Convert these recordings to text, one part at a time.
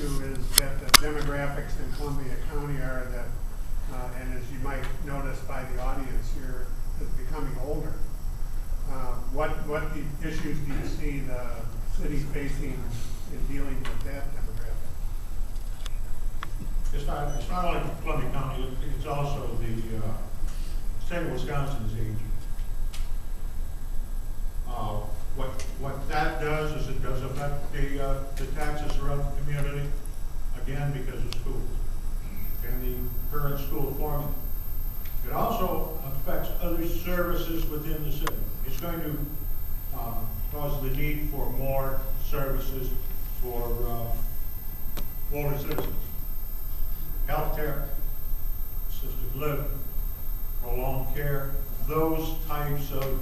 issue is that the demographics in Columbia County are that, and as you might notice by the audience here, is becoming older. What the issues do you see the city facing in dealing with that demographic? It's not only Columbia County, it's also the state of Wisconsin is aging. What that does is it does affect the taxes throughout the community, again, because of schools and the current school formula. It also affects other services within the city. It's going to cause the need for more services for older citizens. Healthcare, assisted living, prolonged care, those types of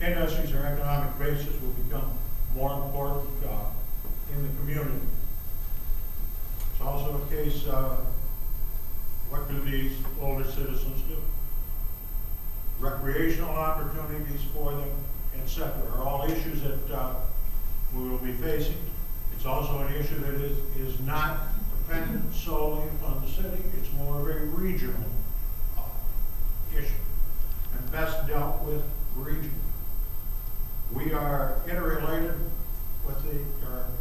industries or economic bases will become more important in the community. It's also a case of what do these older citizens do? Recreational opportunities for them, etc. are all issues that we will be facing. It's also an issue that is not dependent solely upon the city. It's more of a regional issue and best dealt with regionally. We are interrelated with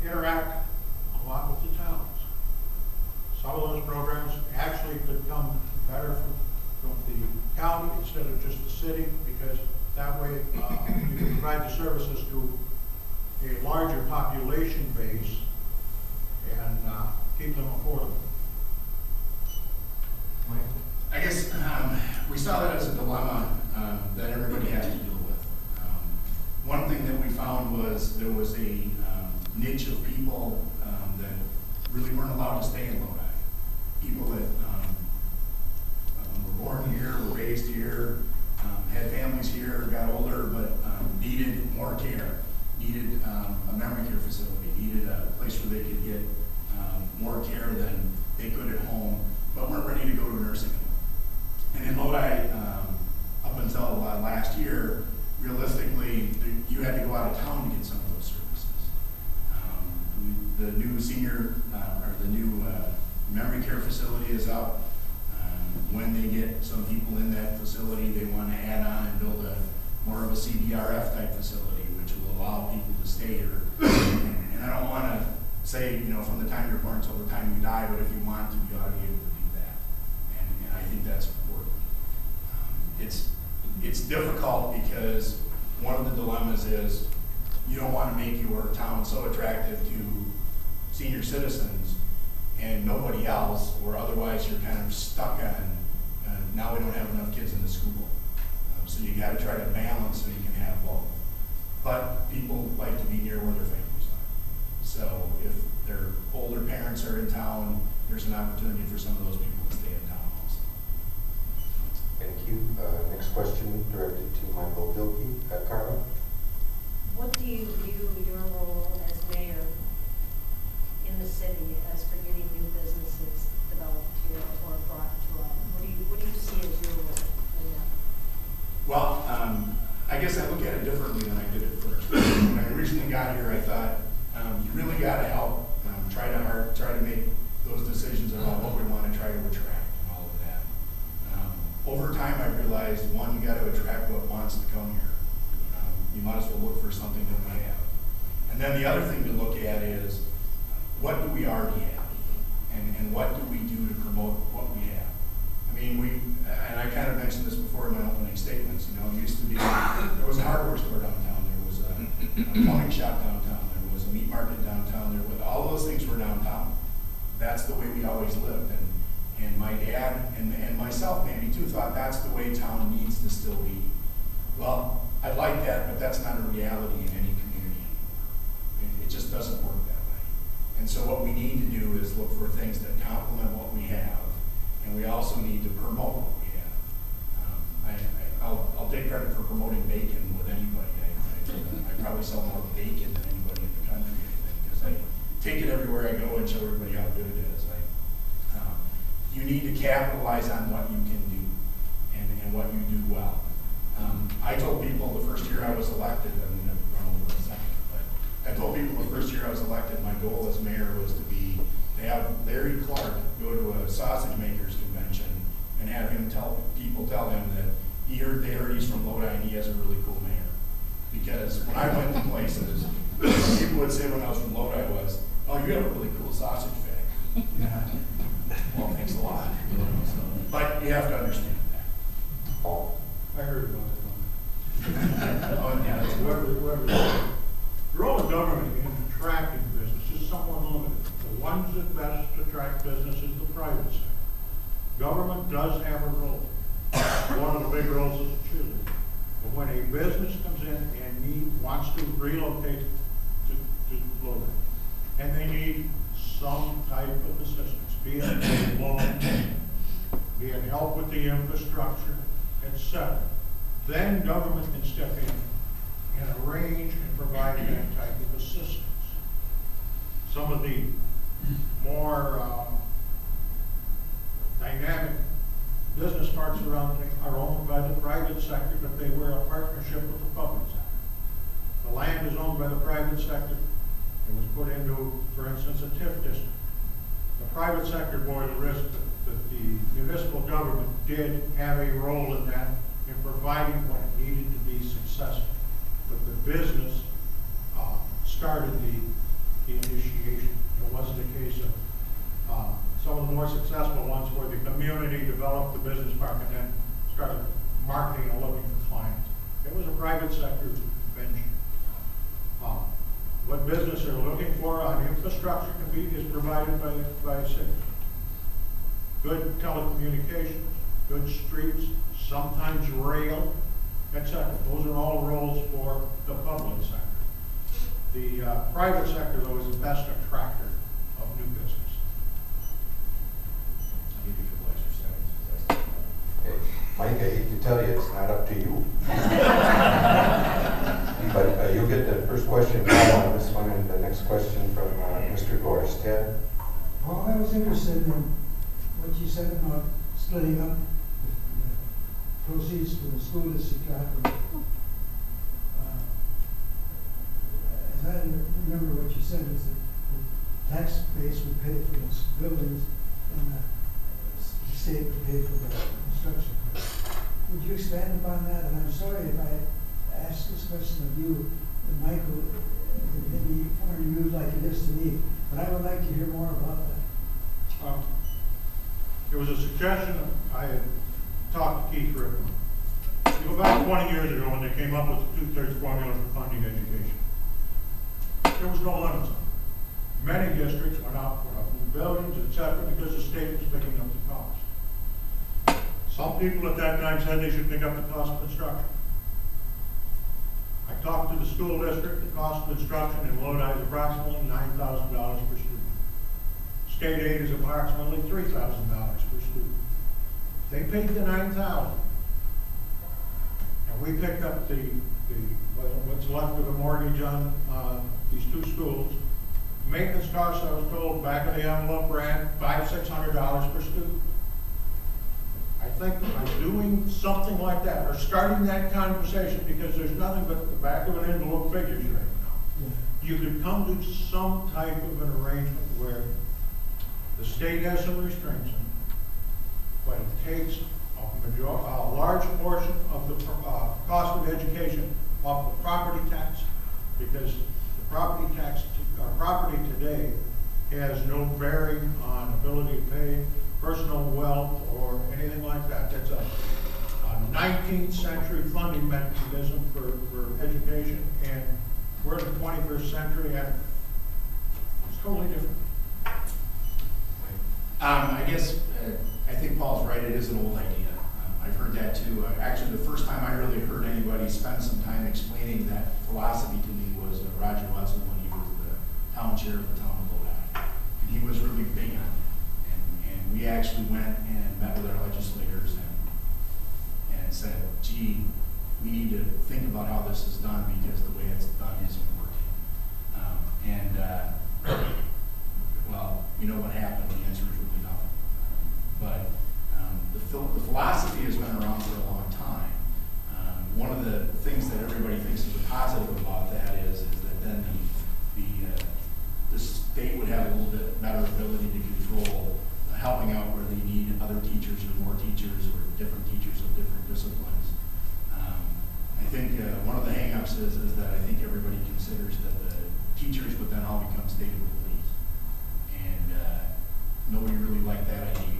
interact a lot with the towns. Some of those programs actually could come better from the county instead of just the city, because that way you can provide the services to a larger population base and keep them affordable. I guess we saw that as a dilemma that everybody has to deal with. One thing that we found was there was a niche of people that really weren't allowed to stay in Lodi. People that were born here, were raised here, had families here, got older, but needed more care, needed a memory care facility, needed a place where they could get more care than they could at home, but weren't ready to go to a nursing home. And in Lodi, up until last year, realistically, you had to go out of town to get some of those services. The new senior, or the new memory care facility is up. When they get some people in that facility, they want to add on and build more of a CBRF type facility, which will allow people to stay here. And I don't want to say, from the time you're born until the time you die, but if you want to, you ought to be able to do that. And I think that's important. It's difficult because one of the dilemmas is you don't want to make your town so attractive to senior citizens and nobody else, or otherwise you're kind of stuck on, now we don't have enough kids in the school. So you got to try to balance so you can have both. But people like to be near where their families are. So if their older parents are in town, there's an opportunity for some of those people to stay in town also. Thank you. Next question directed to Michael Bilkey. Carla? What do you view your role as mayor in the city as for getting new businesses developed here or brought to us? What do you see as your role in that? Well, I guess I look at it differently than I did at first. When I originally got here, I thought you really got to help try to make those decisions about what we want to try to attract and all of that. Over time, I realized, one, you got to attract what wants to come here. You might as well look for something that we have. And then the other thing to look at is, what do we already have? And what do we do to promote what we have? I mean, and I kind of mentioned this before in my opening statements, it used to be, there was a hardware store downtown, there was a plumbing shop downtown, there was a meat market downtown, all those things were downtown. That's the way we always lived. And my dad and myself maybe too thought that's the way town needs to still be. Well, I like that, but that's not a reality in any community anymore. It just doesn't work that way. And so what we need to do is look for things that complement what we have, and we also need to promote what we have. I'll take credit for promoting bacon with anybody. I probably sell more bacon than anybody in the country, I think, because I take it everywhere I go and show everybody how good it is. You need to capitalize on what you can do and what you do well. I told people the first year I was elected, I'm going to run over in a second, but I told people the first year I was elected, my goal as mayor was to have Larry Clark go to a sausage makers convention and have him tell him that they heard he's from Lodi and he has a really cool mayor. Because when I went to places, people would say when I was from Lodi was, oh, you have a really cool sausage factory. Yeah. Well, thanks a lot. But you have to understand that. Paul? I heard about it. Oh, yeah, that's The role of government in attracting business is somewhat limited. The ones that best attract business is the private sector. Government does have a role. One of the big roles is a cheerleader. But when a business comes in and wants to relocate to Lodi, and they need some type of assistance, be it a loan, be it help with the infrastructure, etc., then government can step in and arrange and provide that type of assistance. Some of the more dynamic business parks around are owned by the private sector, but they were a partnership with the public sector. The land is owned by the private sector. It was put into, for instance, a TIF district. The private sector bore the risk that the municipal government did have a role in that, in providing what it needed to be successful. But the business started the initiation. It wasn't a case of some of the more successful ones where the community developed the business park and then started marketing and looking for clients. It was a private sector venture. What business they're looking for on infrastructure is provided by cities. Good telecommunications, good streets, sometimes rail, etc. Those are all roles for the public sector. The private sector, though, is the best attractor of new business. I'll give you a couple extra seconds. Okay. Mike, I hate to tell you, it's not up to you. But you'll get the first question now on this one, and the next question from Mr. Gorst. Ted? Well, I was interested in what you said about splitting up the proceeds for the school district capital. As I remember what you said is that the tax base would pay for the buildings and the state would pay for the construction. Would you expand upon that? And I'm sorry if I asked this question of you and Michael, maybe for you like it is to me, but I would like to hear more about that. There was a suggestion, I had talked to Keith Rickman. You go back 20 years ago when they came up with the 2/3 formula for funding education. There was no limits on it. Many districts went out for new buildings, etc., because the state was picking up the cost. Some people at that time said they should pick up the cost of construction. I talked to the school district. The cost of construction in Lodi is approximately $9,000 per student. State aid is approximately $3,000 per student. They paid the $9,000, and we picked up what's left of the mortgage on these two schools. Maintenance costs, I was told, back of the envelope ran $500–600 per student. I think by doing something like that, or starting that conversation, because there's nothing but the back of an envelope figures right now, you could come to some type of an arrangement where the state has some restraints on it, but it takes a large portion of the cost of education off the property tax, because the property tax, property today has no bearing on ability to pay personal wealth or anything like that. That's a 19th century funding mechanism for education, and we're in the 21st century, and it's totally different. I guess, I think Paul's right, it is an old idea. I've heard that too. Actually, the first time I really heard anybody spend some time explaining that philosophy to me was Roger Watson when he was the town chair of the town of Lodi. And he was really big on it. And we actually went and met with our legislators and said, gee, we need to think about how this is done because the way it's done isn't working. Well, you know what happened. The answer is really nothing. But the philosophy has been around for a long time. One of the things that everybody thinks is a positive about that is that then bit better ability to control helping out where they need other teachers or more teachers or different teachers of different disciplines. I think one of the hangups is that I think everybody considers that the teachers would then all become state employees. And nobody really liked that idea